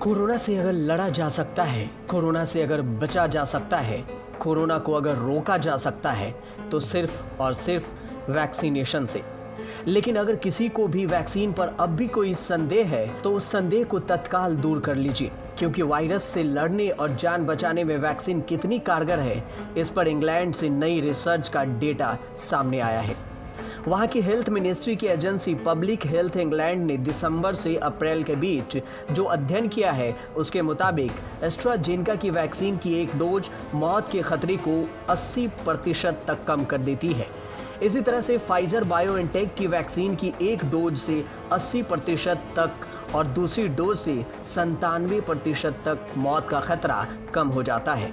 Corona से अगर लड़ा जा सकता है, कोरोना से अगर बचा जा सकता है, कोरोना को अगर रोका जा सकता है तो सिर्फ और सिर्फ वैक्सीनेशन से। लेकिन अगर किसी को भी वैक्सीन पर अब भी कोई संदेह है तो उस संदेह को तत्काल दूर कर लीजिए, क्योंकि वायरस से लड़ने और जान बचाने में वैक्सीन कितनी कारगर है, इस पर इंग्लैंड से नई रिसर्च का डेटा सामने आया है। वहां की हेल्थ मिनिस्ट्री की एजेंसी पब्लिक हेल्थ इंग्लैंड ने दिसंबर से अप्रैल के बीच जो अध्ययन किया है उसके मुताबिक एस्ट्राजेनेका की वैक्सीन की एक डोज मौत के खतरे को 80% तक कम कर देती है। इसी तरह से फाइजर बायोएनटेक की वैक्सीन की एक डोज से 80% तक और दूसरी डोज से 97% तक मौत का खतरा कम हो जाता है।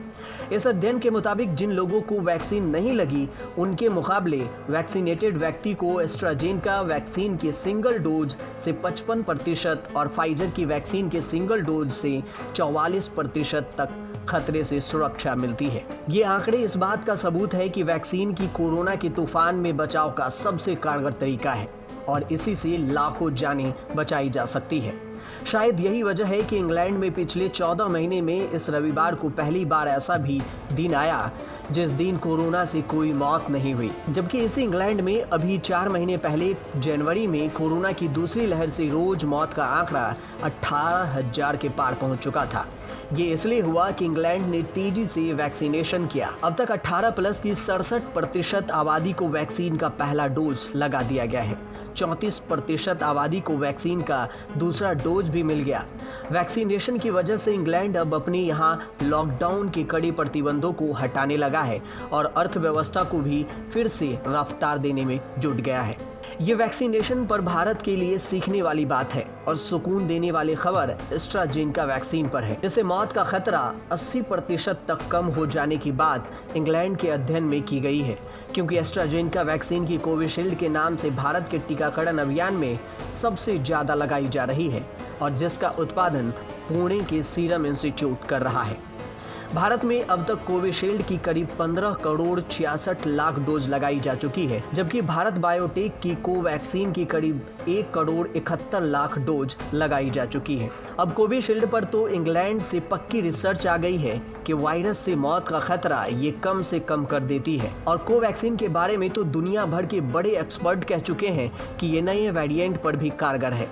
इस अध्ययन के मुताबिक जिन लोगों को वैक्सीन नहीं लगी उनके मुकाबले वैक्सीनेटेड व्यक्ति को एस्ट्राजेनेका वैक्सीन के सिंगल डोज से 55% और फाइजर की वैक्सीन के सिंगल डोज से 44% तक खतरे से सुरक्षा मिलती है। ये आंकड़े इस बात का सबूत है कि वैक्सीन की कोरोना के तूफान में बचाव का सबसे कारगर तरीका है और इसी से लाखों जानें बचाई जा सकती है। शायद यही वजह है कि इंग्लैंड में पिछले 14 महीने में इस रविवार को पहली बार ऐसा भी दिन आया जिस दिन कोरोना से कोई मौत नहीं हुई, जबकि इसी इंग्लैंड में अभी 4 महीने पहले जनवरी में कोरोना की दूसरी लहर से रोज मौत का आंकड़ा 18,000 के पार पहुंच चुका था। ये इसलिए हुआ कि इंग्लैंड ने तेजी से वैक्सीनेशन किया। अब तक 18+ की 67% आबादी को वैक्सीन का पहला डोज लगा दिया गया है। 34% आबादी को वैक्सीन का दूसरा डोज भी मिल गया। वैक्सीनेशन की वजह से इंग्लैंड अब अपने यहाँ लॉकडाउन के कड़े प्रतिबंधों को हटाने लगा है और अर्थव्यवस्था को भी फिर से रफ्तार देने में जुट गया है। ये वैक्सीनेशन पर भारत के लिए सीखने वाली बात है और सुकून देने वाली खबर एस्ट्राजेनेका वैक्सीन पर है, जिससे मौत का खतरा 80% तक कम हो जाने की बात इंग्लैंड के अध्ययन में की गई है, क्योंकि एस्ट्राजेनेका वैक्सीन की कोविशील्ड के नाम से भारत के टीकाकरण अभियान में सबसे ज्यादा लगाई जा रही है और जिसका उत्पादन पुणे के सीरम इंस्टीट्यूट कर रहा है। भारत में अब तक कोविशील्ड की करीब 15 करोड़ 66 लाख डोज लगाई जा चुकी है, जबकि भारत बायोटेक की कोवैक्सीन की करीब 1 करोड़ 71 लाख डोज लगाई जा चुकी है। अब कोविशील्ड पर तो इंग्लैंड से पक्की रिसर्च आ गई है कि वायरस से मौत का खतरा ये कम से कम कर देती है और कोवैक्सीन के बारे में तो दुनिया भर के बड़े एक्सपर्ट कह चुके हैं कि ये नए वेरिएंट पर भी कारगर है।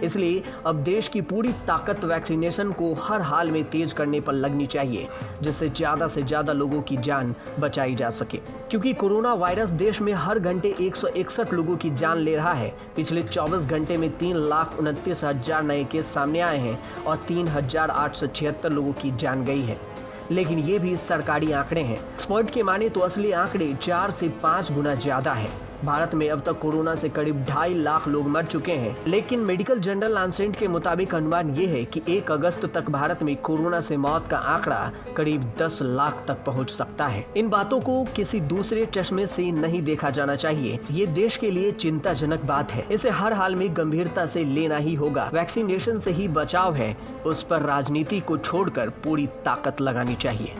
इसलिए अब देश की पूरी ताकत वैक्सीनेशन को हर हाल में तेज करने पर लगनी चाहिए, जिससे ज़्यादा से ज़्यादा लोगों की जान बचाई जा सके, क्योंकि कोरोना वायरस देश में हर घंटे 161 लोगों की जान ले रहा है। पिछले 24 घंटे में 3,29,000 नए केस सामने आए हैं और 3,876 लोगों की जान गई है। लेकिन ये भी सरकारी आंकड़े हैं। एक्सपर्ट के माने तो असली आंकड़े 4 से 5 गुना ज्यादा है। भारत में अब तक कोरोना से करीब 2.5 लाख लोग मर चुके हैं, लेकिन मेडिकल जर्नल लैंसेट के मुताबिक अनुमान ये है कि 1 अगस्त तक भारत में कोरोना से मौत का आंकड़ा करीब 10 लाख तक पहुंच सकता है। इन बातों को किसी दूसरे चश्मे से नहीं देखा जाना चाहिए। ये देश के लिए चिंताजनक बात है। इसे हर हाल में गंभीरता से लेना ही होगा। वैक्सीनेशन से ही बचाव है, उस पर राजनीति को छोड़कर पूरी ताकत लगानी चाहिए।